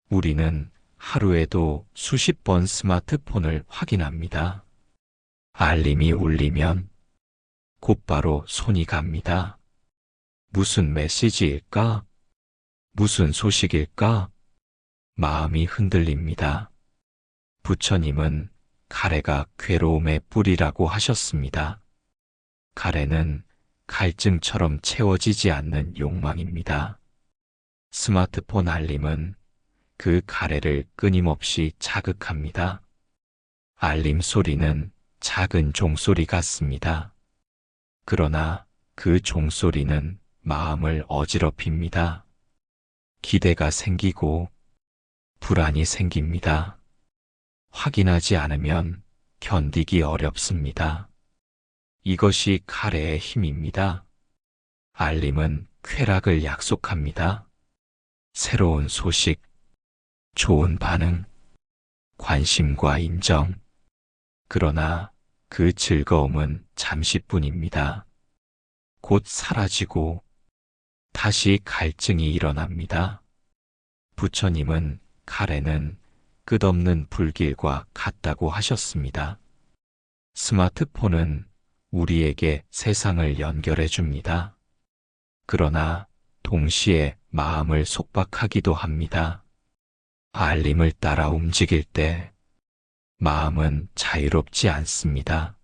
우리는 하루에도 수십 번 스마트폰을 확인합니다. 알림이 울리면 곧바로 손이 갑니다. 무슨 메시지일까? 무슨 소식일까? 마음이 흔들립니다. 부처님은 가래가 괴로움의 뿌리라고 하셨습니다. 가래는 갈증처럼 채워지지 않는 욕망입니다. 스마트폰 알림은 그 가래를 끊임없이 자극합니다. 알림 소리는 작은 종소리 같습니다. 그러나 그 종소리는 마음을 어지럽힙니다. 기대가 생기고 불안이 생깁니다. 확인하지 않으면 견디기 어렵습니다. 이것이 가래의 힘입니다. 알림은 쾌락을 약속합니다. 새로운 소식, 좋은 반응, 관심과 인정. 그러나 그 즐거움은 잠시뿐입니다. 곧 사라지고 다시 갈증이 일어납니다. 부처님은 가래는 끝없는 불길과 같다고 하셨습니다. 스마트폰은 우리에게 세상을 연결해 줍니다. 그러나 동시에 마음을 속박하기도 합니다. 알림을 따라 움직일 때 마음은 자유롭지 않습니다.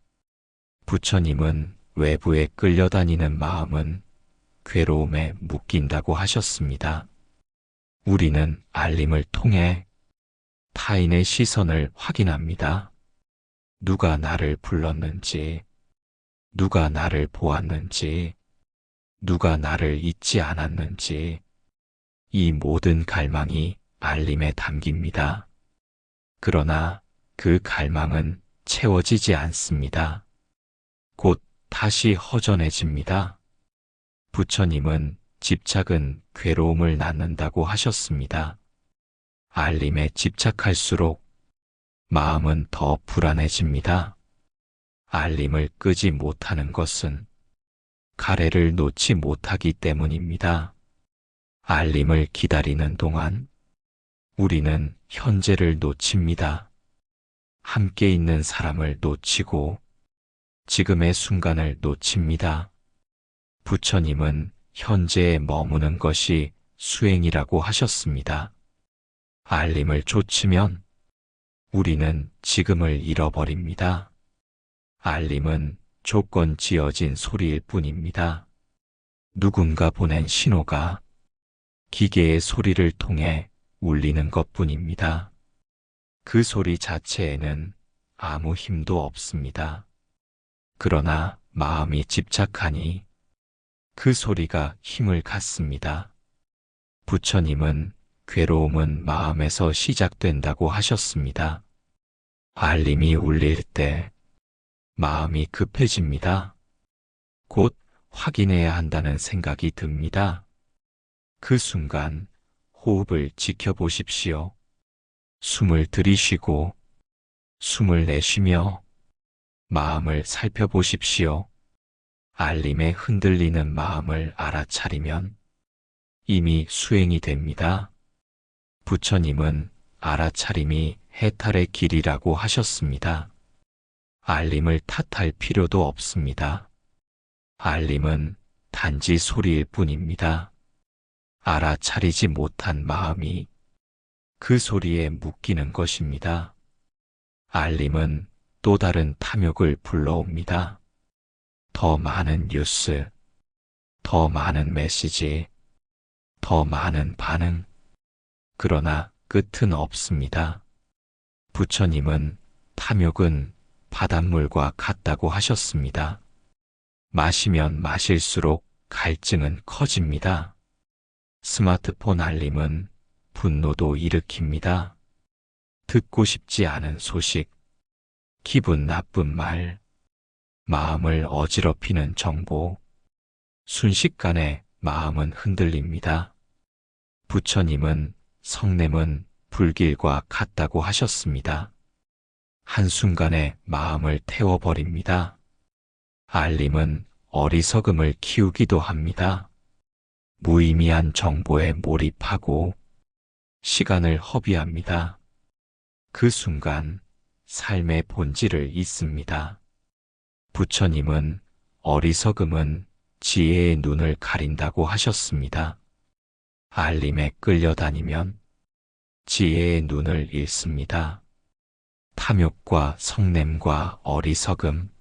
부처님은 외부에 끌려다니는 마음은 괴로움에 묶인다고 하셨습니다. 우리는 알림을 통해 타인의 시선을 확인합니다. 누가 나를 불렀는지, 누가 나를 보았는지, 누가 나를 잊지 않았는지, 이 모든 갈망이 알림에 담깁니다. 그러나 그 갈망은 채워지지 않습니다. 곧 다시 허전해집니다. 부처님은 집착은 괴로움을 낳는다고 하셨습니다. 알림에 집착할수록 마음은 더 불안해집니다. 알림을 끄지 못하는 것은 가래를 놓지 못하기 때문입니다. 알림을 기다리는 동안 우리는 현재를 놓칩니다. 함께 있는 사람을 놓치고 지금의 순간을 놓칩니다. 부처님은 현재에 머무는 것이 수행이라고 하셨습니다. 알림을 좇으면 우리는 지금을 잃어버립니다. 알림은 조건 지어진 소리일 뿐입니다. 누군가 보낸 신호가 기계의 소리를 통해 울리는 것뿐입니다. 그 소리 자체에는 아무 힘도 없습니다. 그러나 마음이 집착하니 그 소리가 힘을 갖습니다. 부처님은 괴로움은 마음에서 시작된다고 하셨습니다. 알림이 울릴 때 마음이 급해집니다. 곧 확인해야 한다는 생각이 듭니다. 그 순간 호흡을 지켜보십시오. 숨을 들이쉬고 숨을 내쉬며 마음을 살펴보십시오. 알림에 흔들리는 마음을 알아차리면 이미 수행이 됩니다. 부처님은 알아차림이 해탈의 길이라고 하셨습니다. 알림을 탓할 필요도 없습니다. 알림은 단지 소리일 뿐입니다. 알아차리지 못한 마음이 그 소리에 묶이는 것입니다. 알림은 또 다른 탐욕을 불러옵니다. 더 많은 뉴스, 더 많은 메시지, 더 많은 반응. 그러나 끝은 없습니다. 부처님은 탐욕은 바닷물과 같다고 하셨습니다. 마시면 마실수록 갈증은 커집니다. 스마트폰 알림은 분노도 일으킵니다. 듣고 싶지 않은 소식, 기분 나쁜 말, 마음을 어지럽히는 정보, 순식간에 마음은 흔들립니다. 부처님은 성냄은 불길과 같다고 하셨습니다. 한순간에 마음을 태워버립니다. 알림은 어리석음을 키우기도 합니다. 무의미한 정보에 몰입하고 시간을 허비합니다. 그 순간 삶의 본질을 잊습니다. 부처님은 어리석음은 지혜의 눈을 가린다고 하셨습니다. 알림에 끌려다니면 지혜의 눈을 잃습니다. 탐욕과 성냄과 어리석음,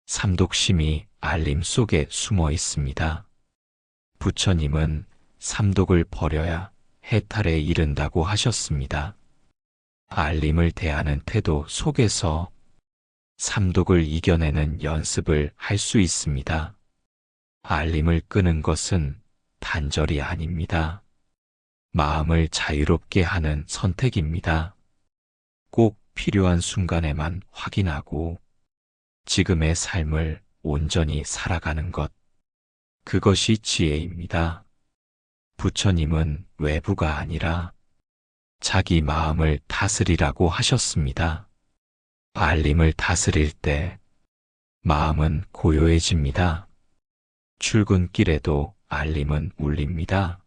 삼독심이 알림 속에 숨어 있습니다. 부처님은 삼독을 버려야 해탈에 이른다고 하셨습니다. 알림을 대하는 태도 속에서 삼독을 이겨내는 연습을 할 수 있습니다. 알림을 끄는 것은 단절이 아닙니다. 마음을 자유롭게 하는 선택입니다. 꼭 필요한 순간에만 확인하고 지금의 삶을 온전히 살아가는 것. 그것이 지혜입니다. 부처님은 외부가 아니라 자기 마음을 다스리라고 하셨습니다. 알림을 다스릴 때 마음은 고요해집니다. 출근길에도 알림은 울립니다.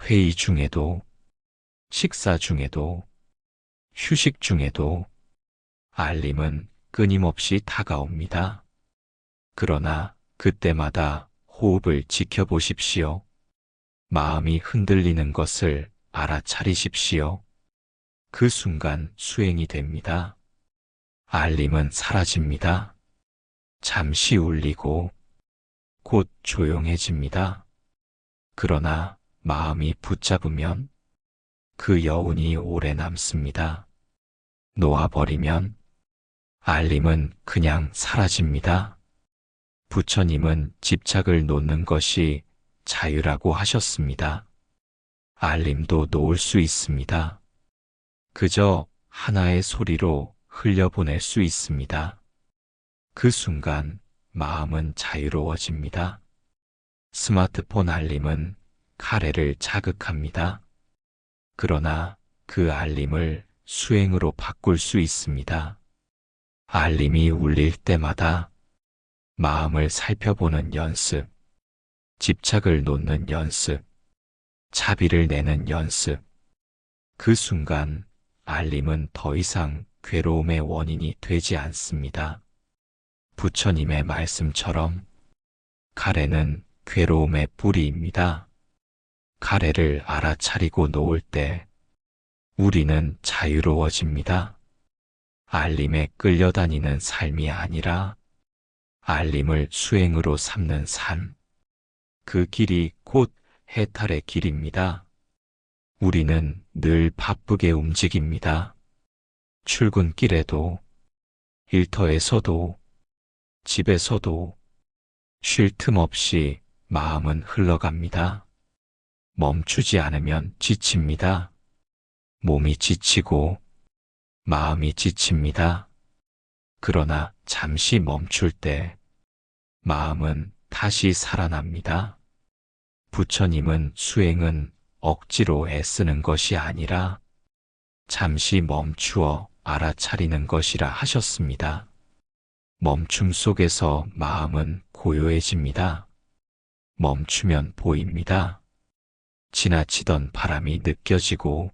회의 중에도, 식사 중에도, 휴식 중에도 알림은 끊임없이 다가옵니다. 그러나 그때마다 호흡을 지켜보십시오. 마음이 흔들리는 것을 알아차리십시오. 그 순간 수행이 됩니다. 알림은 사라집니다. 잠시 울리고 곧 조용해집니다. 그러나 마음이 붙잡으면 그 여운이 오래 남습니다. 놓아버리면 알림은 그냥 사라집니다. 부처님은 집착을 놓는 것이 자유라고 하셨습니다. 알림도 놓을 수 있습니다. 그저 하나의 소리로 흘려보낼 수 있습니다. 그 순간 마음은 자유로워집니다. 스마트폰 알림은 카레를 자극합니다. 그러나 그 알림을 수행으로 바꿀 수 있습니다. 알림이 울릴 때마다 마음을 살펴보는 연습, 집착을 놓는 연습, 자비를 내는 연습. 그 순간 알림은 더 이상 괴로움의 원인이 되지 않습니다. 부처님의 말씀처럼 카레는 괴로움의 뿌리입니다. 카레를 알아차리고 놓을 때 우리는 자유로워집니다. 알림에 끌려다니는 삶이 아니라 알림을 수행으로 삼는 삶. 그 길이 곧 해탈의 길입니다. 우리는 늘 바쁘게 움직입니다. 출근길에도, 일터에서도, 집에서도 쉴 틈 없이 마음은 흘러갑니다. 멈추지 않으면 지칩니다. 몸이 지치고 마음이 지칩니다. 그러나 잠시 멈출 때 마음은 다시 살아납니다. 부처님은 수행은 억지로 애쓰는 것이 아니라 잠시 멈추어 알아차리는 것이라 하셨습니다. 멈춤 속에서 마음은 고요해집니다. 멈추면 보입니다. 지나치던 바람이 느껴지고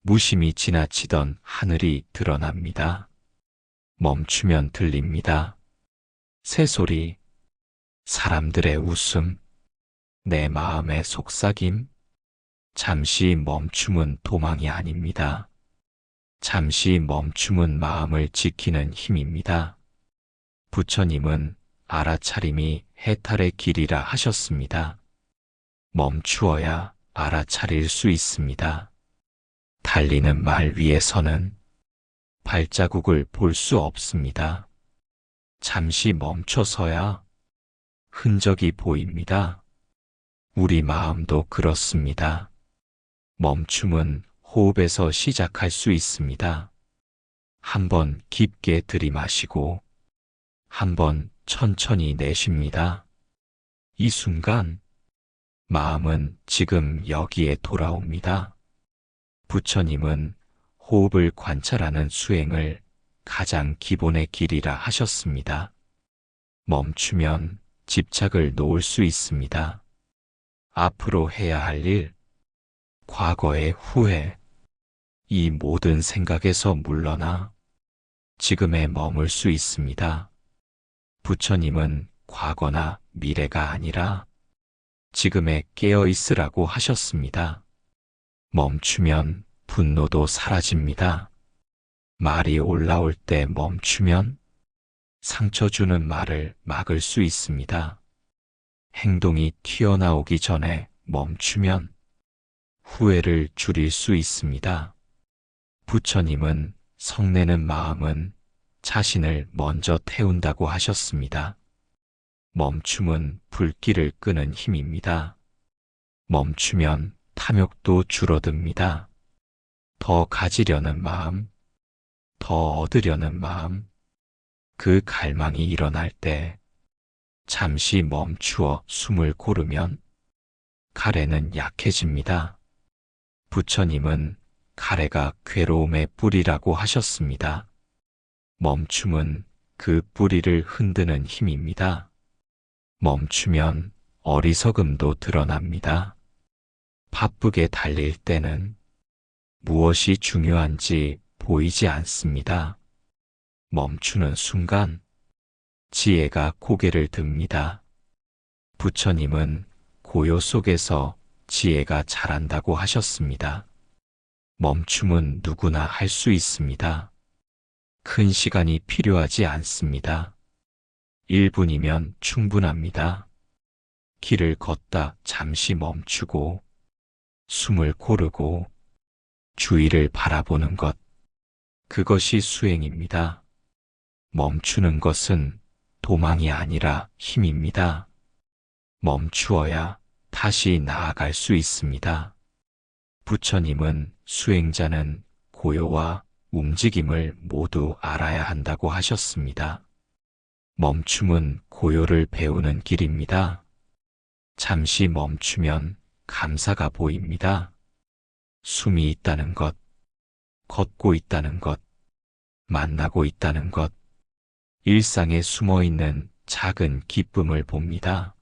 무심히 지나치던 하늘이 드러납니다. 멈추면 들립니다. 새소리, 사람들의 웃음, 내 마음의 속삭임. 잠시 멈춤은 도망이 아닙니다. 잠시 멈춤은 마음을 지키는 힘입니다. 부처님은 알아차림이 해탈의 길이라 하셨습니다. 멈추어야 알아차릴 수 있습니다. 달리는 말 위에서는 발자국을 볼 수 없습니다. 잠시 멈춰서야 흔적이 보입니다. 우리 마음도 그렇습니다. 멈춤은 호흡에서 시작할 수 있습니다. 한번 깊게 들이마시고 한번 천천히 내쉽니다. 이 순간 마음은 지금 여기에 돌아옵니다. 부처님은 호흡을 관찰하는 수행을 가장 기본의 길이라 하셨습니다. 멈추면 집착을 놓을 수 있습니다. 앞으로 해야 할 일, 과거의 후회, 이 모든 생각에서 물러나 지금에 머물 수 있습니다. 부처님은 과거나 미래가 아니라 지금에 깨어 있으라고 하셨습니다. 멈추면 분노도 사라집니다. 말이 올라올 때 멈추면 상처 주는 말을 막을 수 있습니다. 행동이 튀어나오기 전에 멈추면 후회를 줄일 수 있습니다. 부처님은 성내는 마음은 자신을 먼저 태운다고 하셨습니다. 멈춤은 불길을 끄는 힘입니다. 멈추면 탐욕도 줄어듭니다. 더 가지려는 마음, 더 얻으려는 마음, 그 갈망이 일어날 때 잠시 멈추어 숨을 고르면 가래는 약해집니다. 부처님은 가래가 괴로움의 뿌리라고 하셨습니다. 멈춤은 그 뿌리를 흔드는 힘입니다. 멈추면 어리석음도 드러납니다. 바쁘게 달릴 때는 무엇이 중요한지 보이지 않습니다. 멈추는 순간 지혜가 고개를 듭니다. 부처님은 고요 속에서 지혜가 자란다고 하셨습니다. 멈춤은 누구나 할 수 있습니다. 큰 시간이 필요하지 않습니다. 1분이면 충분합니다. 길을 걷다 잠시 멈추고 숨을 고르고 주위를 바라보는 것, 그것이 수행입니다. 멈추는 것은 도망이 아니라 힘입니다. 멈추어야 다시 나아갈 수 있습니다. 부처님은 수행자는 고요와 움직임을 모두 알아야 한다고 하셨습니다. 멈춤은 고요를 배우는 길입니다. 잠시 멈추면 감사가 보입니다. 숨이 있다는 것, 걷고 있다는 것, 만나고 있다는 것, 일상에 숨어 있는 작은 기쁨을 봅니다.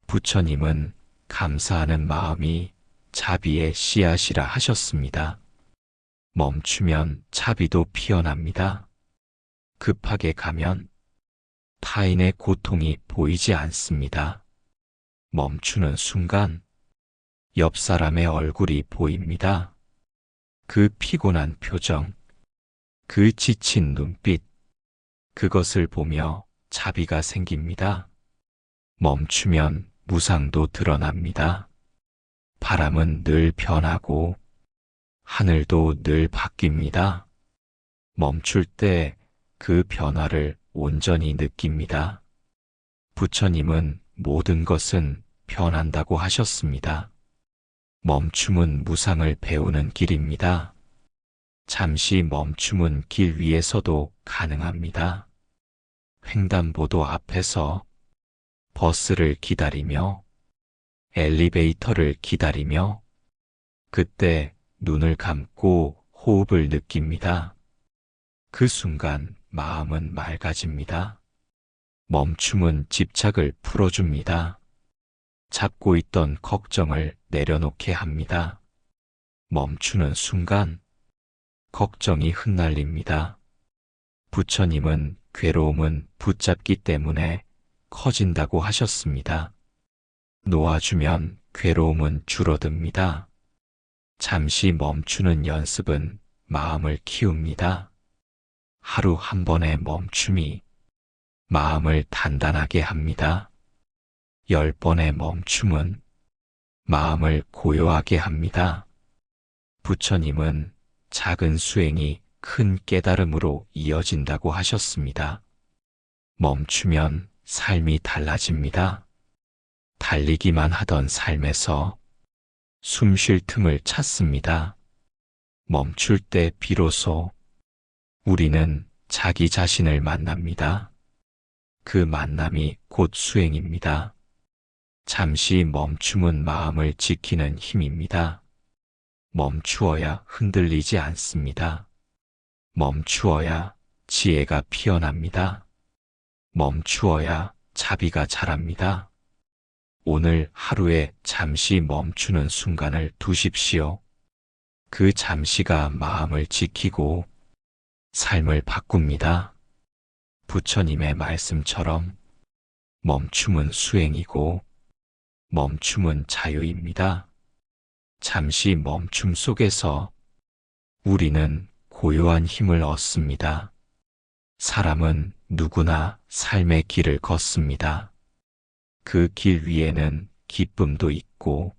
부처님은 감사하는 마음이 자비의 씨앗이라 하셨습니다. 멈추면 자비도 피어납니다. 급하게 가면 타인의 고통이 보이지 않습니다. 멈추는 순간 옆 사람의 얼굴이 보입니다. 그 피곤한 표정, 그 지친 눈빛, 그것을 보며 자비가 생깁니다. 멈추면 무상도 드러납니다. 바람은 늘 변하고 하늘도 늘 바뀝니다. 멈출 때 그 변화를 온전히 느낍니다. 부처님은 모든 것은 변한다고 하셨습니다. 멈춤은 무상을 배우는 길입니다. 잠시 멈춤은 길 위에서도 가능합니다. 횡단보도 앞에서 버스를 기다리며 엘리베이터를 기다리며 그때 눈을 감고 호흡을 느낍니다. 그 순간 마음은 맑아집니다. 멈춤은 집착을 풀어줍니다. 잡고 있던 걱정을 내려놓게 합니다. 멈추는 순간 걱정이 흩날립니다. 부처님은 괴로움은 붙잡기 때문에 커진다고 하셨습니다. 놓아주면 괴로움은 줄어듭니다. 잠시 멈추는 연습은 마음을 키웁니다. 하루 한 번의 멈춤이 마음을 단단하게 합니다. 10번의 멈춤은 마음을 고요하게 합니다. 부처님은 작은 수행이 큰 깨달음으로 이어진다고 하셨습니다. 멈추면 삶이 달라집니다. 달리기만 하던 삶에서 숨 쉴 틈을 찾습니다. 멈출 때 비로소 우리는 자기 자신을 만납니다. 그 만남이 곧 수행입니다. 잠시 멈춤은 마음을 지키는 힘입니다. 멈추어야 흔들리지 않습니다. 멈추어야 지혜가 피어납니다. 멈추어야 자비가 자랍니다. 오늘 하루에 잠시 멈추는 순간을 두십시오. 그 잠시가 마음을 지키고 삶을 바꿉니다. 부처님의 말씀처럼 멈춤은 수행이고 멈춤은 자유입니다. 잠시 멈춤 속에서 우리는 고요한 힘을 얻습니다. 사람은 누구나 삶의 길을 걷습니다. 그 길 위에는 기쁨도 있고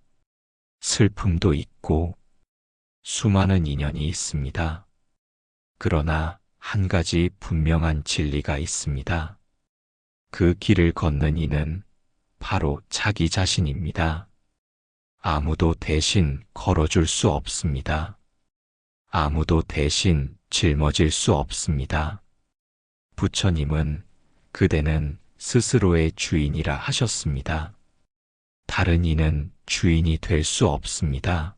슬픔도 있고 수많은 인연이 있습니다. 그러나 한 가지 분명한 진리가 있습니다. 그 길을 걷는 이는 바로 자기 자신입니다. 아무도 대신 걸어줄 수 없습니다. 아무도 대신 짊어질 수 없습니다. 부처님은 그대는 스스로의 주인이라 하셨습니다. 다른 이는 주인이 될 수 없습니다.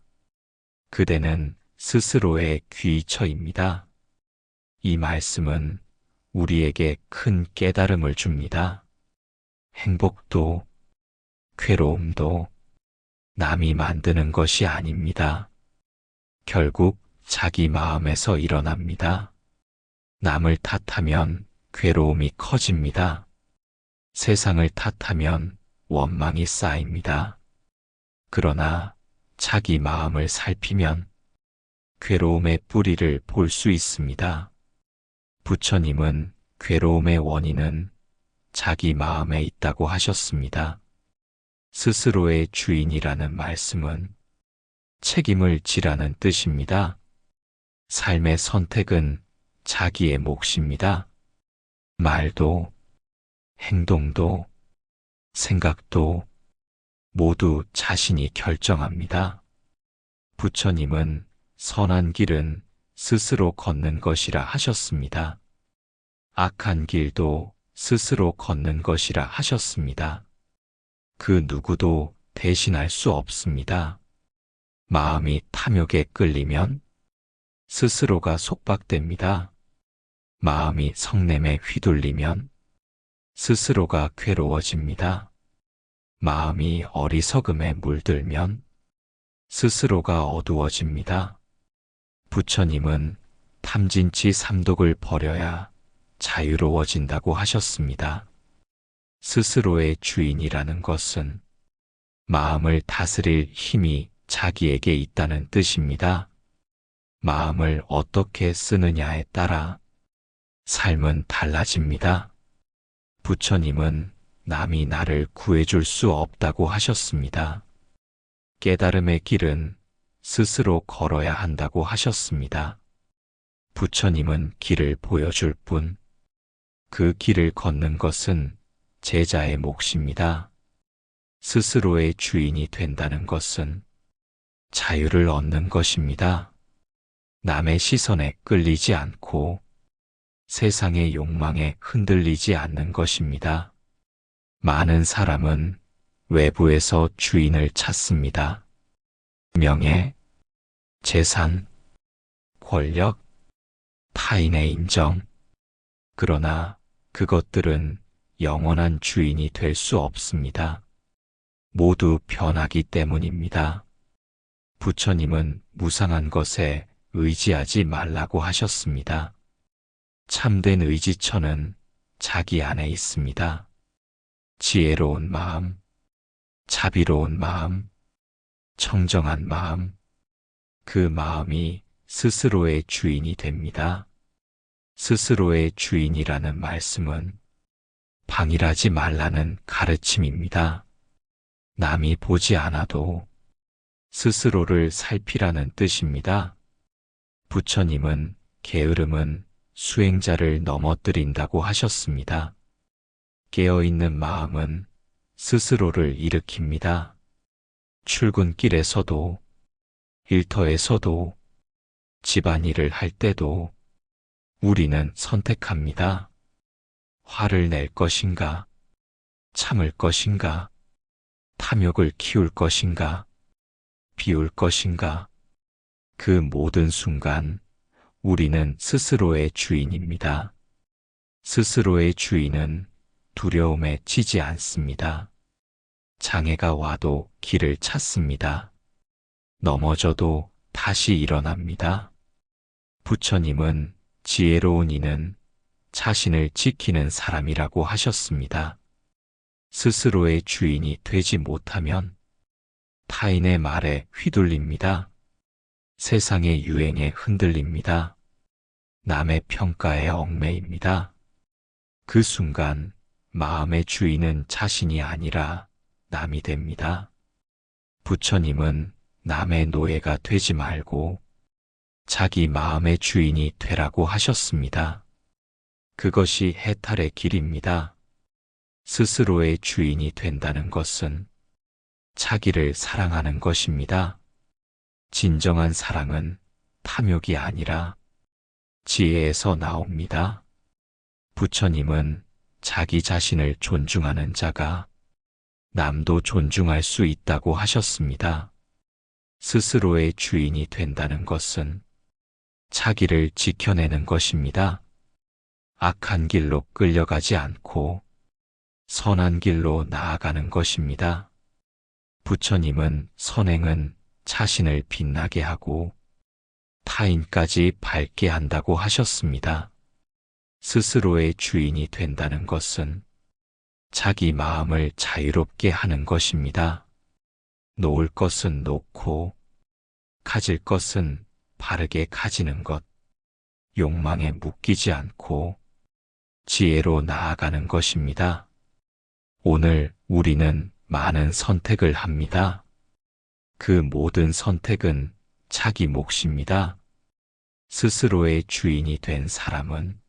그대는 스스로의 귀처입니다. 이 말씀은 우리에게 큰 깨달음을 줍니다. 행복도 괴로움도 남이 만드는 것이 아닙니다. 결국 자기 마음에서 일어납니다. 남을 탓하면 괴로움이 커집니다. 세상을 탓하면 원망이 쌓입니다. 그러나 자기 마음을 살피면 괴로움의 뿌리를 볼 수 있습니다. 부처님은 괴로움의 원인은 자기 마음에 있다고 하셨습니다. 스스로의 주인이라는 말씀은 책임을 지라는 뜻입니다. 삶의 선택은 자기의 몫입니다. 말도, 행동도, 생각도 모두 자신이 결정합니다. 부처님은 선한 길은 스스로 걷는 것이라 하셨습니다. 악한 길도 스스로 걷는 것이라 하셨습니다. 그 누구도 대신할 수 없습니다. 마음이 탐욕에 끌리면 스스로가 속박됩니다. 마음이 성냄에 휘둘리면 스스로가 괴로워집니다. 마음이 어리석음에 물들면 스스로가 어두워집니다. 부처님은 탐진치 삼독을 버려야 자유로워진다고 하셨습니다. 스스로의 주인이라는 것은 마음을 다스릴 힘이 자기에게 있다는 뜻입니다. 마음을 어떻게 쓰느냐에 따라 삶은 달라집니다. 부처님은 남이 나를 구해줄 수 없다고 하셨습니다. 깨달음의 길은 스스로 걸어야 한다고 하셨습니다. 부처님은 길을 보여줄 뿐, 그 길을 걷는 것은 제자의 몫입니다. 스스로의 주인이 된다는 것은 자유를 얻는 것입니다. 남의 시선에 끌리지 않고 세상의 욕망에 흔들리지 않는 것입니다. 많은 사람은 외부에서 주인을 찾습니다. 명예, 재산, 권력, 타인의 인정. 그러나 그것들은 영원한 주인이 될 수 없습니다. 모두 변하기 때문입니다. 부처님은 무상한 것에 의지하지 말라고 하셨습니다. 참된 의지처는 자기 안에 있습니다. 지혜로운 마음, 자비로운 마음, 청정한 마음, 그 마음이 스스로의 주인이 됩니다. 스스로의 주인이라는 말씀은 방일하지 말라는 가르침입니다. 남이 보지 않아도 스스로를 살피라는 뜻입니다. 부처님은 게으름은 수행자를 넘어뜨린다고 하셨습니다. 깨어있는 마음은 스스로를 일으킵니다. 출근길에서도, 일터에서도, 집안일을 할 때도 우리는 선택합니다. 화를 낼 것인가, 참을 것인가, 탐욕을 키울 것인가, 비울 것인가. 그 모든 순간 우리는 스스로의 주인입니다. 스스로의 주인은 두려움에 지지 않습니다. 장애가 와도 길을 찾습니다. 넘어져도 다시 일어납니다. 부처님은 지혜로운 이는 자신을 지키는 사람이라고 하셨습니다. 스스로의 주인이 되지 못하면 타인의 말에 휘둘립니다. 세상의 유행에 흔들립니다. 남의 평가에 얽매입니다. 그 순간 마음의 주인은 자신이 아니라 남이 됩니다. 부처님은 남의 노예가 되지 말고 자기 마음의 주인이 되라고 하셨습니다. 그것이 해탈의 길입니다. 스스로의 주인이 된다는 것은 자기를 사랑하는 것입니다. 진정한 사랑은 탐욕이 아니라 지혜에서 나옵니다. 부처님은 자기 자신을 존중하는 자가 남도 존중할 수 있다고 하셨습니다. 스스로의 주인이 된다는 것은 자기를 지켜내는 것입니다. 악한 길로 끌려가지 않고 선한 길로 나아가는 것입니다. 부처님은 선행은 자신을 빛나게 하고 타인까지 밝게 한다고 하셨습니다. 스스로의 주인이 된다는 것은 자기 마음을 자유롭게 하는 것입니다. 놓을 것은 놓고 가질 것은 바르게 가지는 것, 욕망에 묶이지 않고 지혜로 나아가는 것입니다. 오늘 우리는 많은 선택을 합니다. 그 모든 선택은 자기 몫입니다. 스스로의 주인이 된 사람은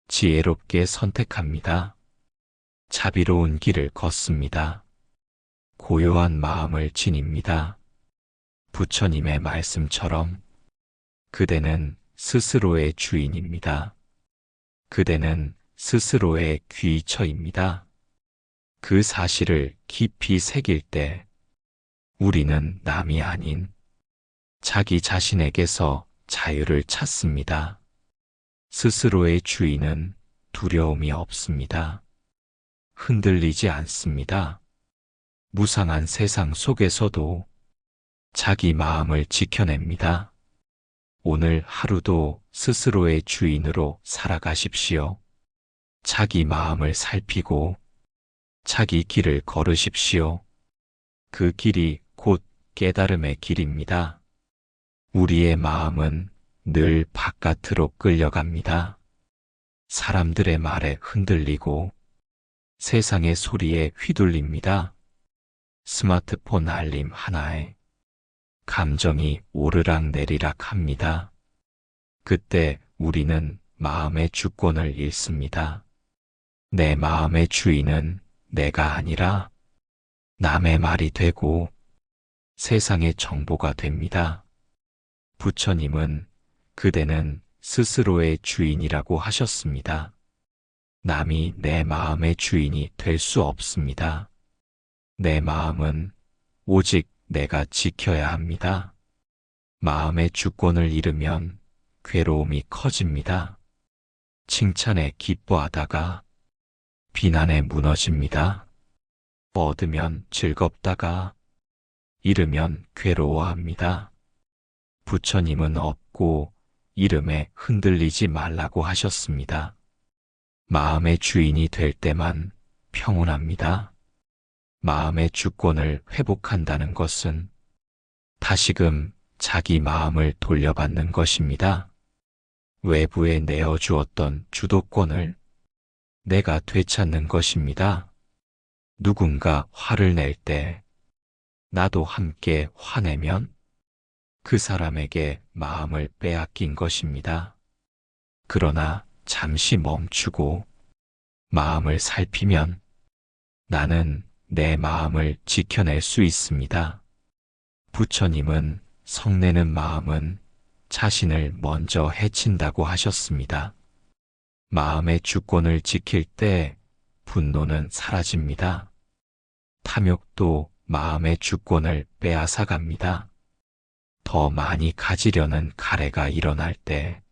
지혜롭게 선택합니다. 자비로운 길을 걷습니다. 고요한 마음을 지닙니다. 부처님의 말씀처럼 그대는 스스로의 주인입니다. 그대는 스스로의 귀처입니다. 그 사실을 깊이 새길 때 우리는 남이 아닌 자기 자신에게서 자유를 찾습니다. 스스로의 주인은 두려움이 없습니다. 흔들리지 않습니다. 무상한 세상 속에서도 자기 마음을 지켜냅니다. 오늘 하루도 스스로의 주인으로 살아가십시오. 자기 마음을 살피고 자기 길을 걸으십시오. 그 길이 곧 깨달음의 길입니다. 우리의 마음은 늘 바깥으로 끌려갑니다. 사람들의 말에 흔들리고 세상의 소리에 휘둘립니다. 스마트폰 알림 하나에 감정이 오르락내리락 합니다. 그때 우리는 마음의 주권을 잃습니다. 내 마음의 주인은 내가 아니라 남의 말이 되고 세상의 정보가 됩니다. 부처님은 그대는 스스로의 주인이라고 하셨습니다. 남이 내 마음의 주인이 될 수 없습니다. 내 마음은 오직 내가 지켜야 합니다. 마음의 주권을 잃으면 괴로움이 커집니다. 칭찬에 기뻐하다가 비난에 무너집니다. 얻으면 즐겁다가 잃으면 괴로워합니다. 부처님은 얻고 잃음에 흔들리지 말라고 하셨습니다. 마음의 주인이 될 때만 평온합니다. 마음의 주권을 회복한다는 것은 다시금 자기 마음을 돌려받는 것입니다. 외부에 내어주었던 주도권을 내가 되찾는 것입니다. 누군가 화를 낼 때 나도 함께 화내면 그 사람에게 마음을 빼앗긴 것입니다. 그러나 잠시 멈추고 마음을 살피면 나는 내 마음을 지켜낼 수 있습니다. 부처님은 성내는 마음은 자신을 먼저 해친다고 하셨습니다. 마음의 주권을 지킬 때 분노는 사라집니다. 탐욕도 마음의 주권을 빼앗아갑니다. 더 많이 가지려는 가래가 일어날 때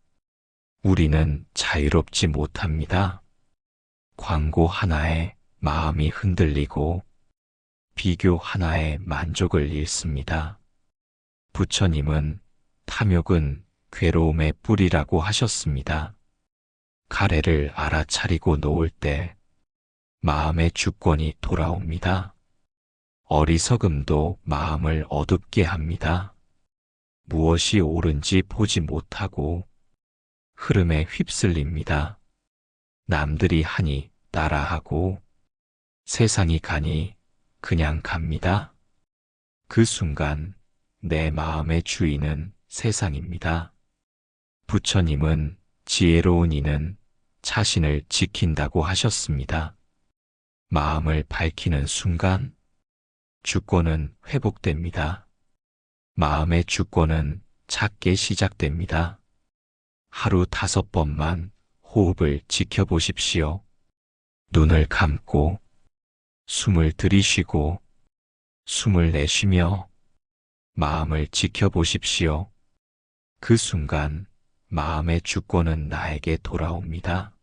우리는 자유롭지 못합니다. 광고 하나에 마음이 흔들리고 비교 하나에 만족을 잃습니다. 부처님은 탐욕은 괴로움의 뿌리라고 하셨습니다. 가래를 알아차리고 놓을 때 마음의 주권이 돌아옵니다. 어리석음도 마음을 어둡게 합니다. 무엇이 옳은지 보지 못하고 흐름에 휩쓸립니다. 남들이 하니 따라하고 세상이 가니 그냥 갑니다. 그 순간 내 마음의 주인은 세상입니다. 부처님은 지혜로운 이는 자신을 지킨다고 하셨습니다. 마음을 밝히는 순간 주권은 회복됩니다. 마음의 주권은 작게 시작됩니다. 하루 5번만 호흡을 지켜보십시오. 눈을 감고 숨을 들이쉬고 숨을 내쉬며 마음을 지켜보십시오. 그 순간 마음의 주권은 나에게 돌아옵니다.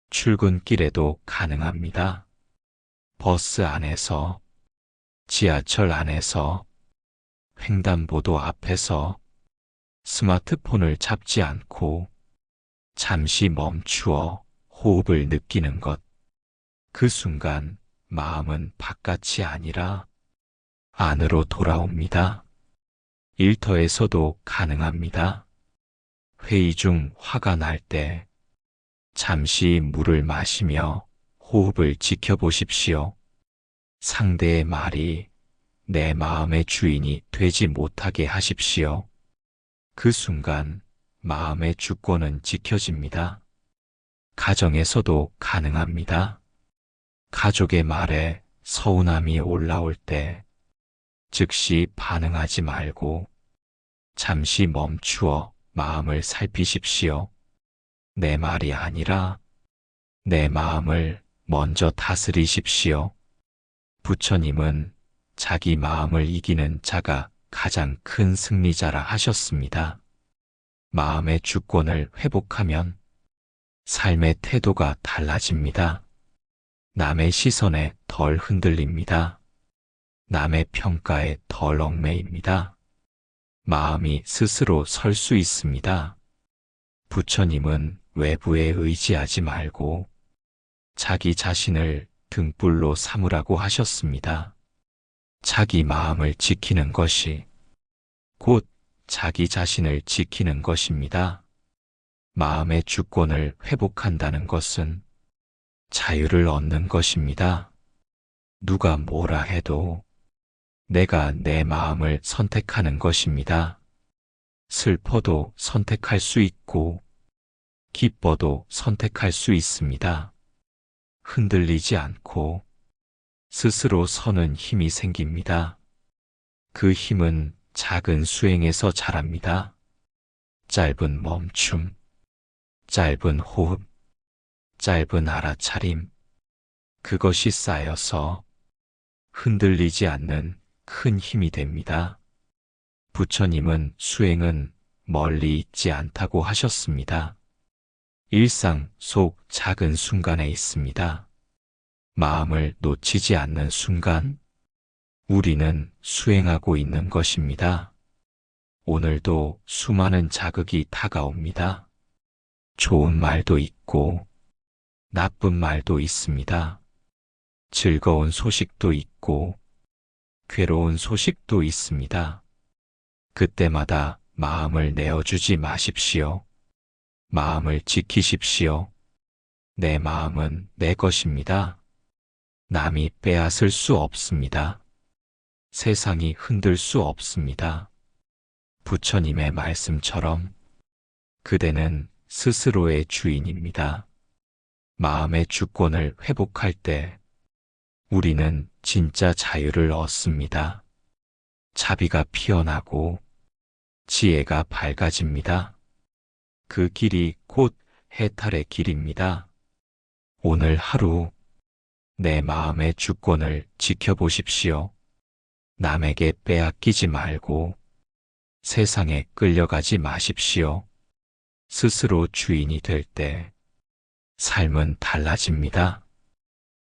출근길에도 가능합니다. 버스 안에서, 지하철 안에서, 횡단보도 앞에서 스마트폰을 잡지 않고 잠시 멈추어 호흡을 느끼는 것. 그 순간 마음은 바깥이 아니라 안으로 돌아옵니다. 일터에서도 가능합니다. 회의 중 화가 날 때 잠시 물을 마시며 호흡을 지켜보십시오. 상대의 말이 내 마음의 주인이 되지 못하게 하십시오. 그 순간 마음의 주권은 지켜집니다. 가정에서도 가능합니다. 가족의 말에 서운함이 올라올 때 즉시 반응하지 말고 잠시 멈추어 마음을 살피십시오. 내 말이 아니라 내 마음을 먼저 다스리십시오. 부처님은 자기 마음을 이기는 자가 가장 큰 승리자라 하셨습니다. 마음의 주권을 회복하면 삶의 태도가 달라집니다. 남의 시선에 덜 흔들립니다. 남의 평가에 덜 얽매입니다. 마음이 스스로 설 수 있습니다. 부처님은 외부에 의지하지 말고 자기 자신을 등불로 삼으라고 하셨습니다. 자기 마음을 지키는 것이 곧 자기 자신을 지키는 것입니다. 마음의 주권을 회복한다는 것은 자유를 얻는 것입니다. 누가 뭐라 해도 내가 내 마음을 선택하는 것입니다. 슬퍼도 선택할 수 있고 기뻐도 선택할 수 있습니다. 흔들리지 않고 스스로 서는 힘이 생깁니다. 그 힘은 작은 수행에서 자랍니다. 짧은 멈춤, 짧은 호흡, 짧은 알아차림, 그것이 쌓여서 흔들리지 않는 큰 힘이 됩니다. 부처님은 수행은 멀리 있지 않다고 하셨습니다. 일상 속 작은 순간에 있습니다. 마음을 놓치지 않는 순간, 우리는 수행하고 있는 것입니다. 오늘도 수많은 자극이 다가옵니다. 좋은 말도 있고, 나쁜 말도 있습니다. 즐거운 소식도 있고, 괴로운 소식도 있습니다. 그때마다 마음을 내어주지 마십시오. 마음을 지키십시오. 내 마음은 내 것입니다. 남이 빼앗을 수 없습니다. 세상이 흔들 수 없습니다. 부처님의 말씀처럼 그대는 스스로의 주인입니다. 마음의 주권을 회복할 때 우리는 진짜 자유를 얻습니다. 자비가 피어나고 지혜가 밝아집니다. 그 길이 곧 해탈의 길입니다. 오늘 하루 내 마음의 주권을 지켜보십시오. 남에게 빼앗기지 말고 세상에 끌려가지 마십시오. 스스로 주인이 될 때 삶은 달라집니다.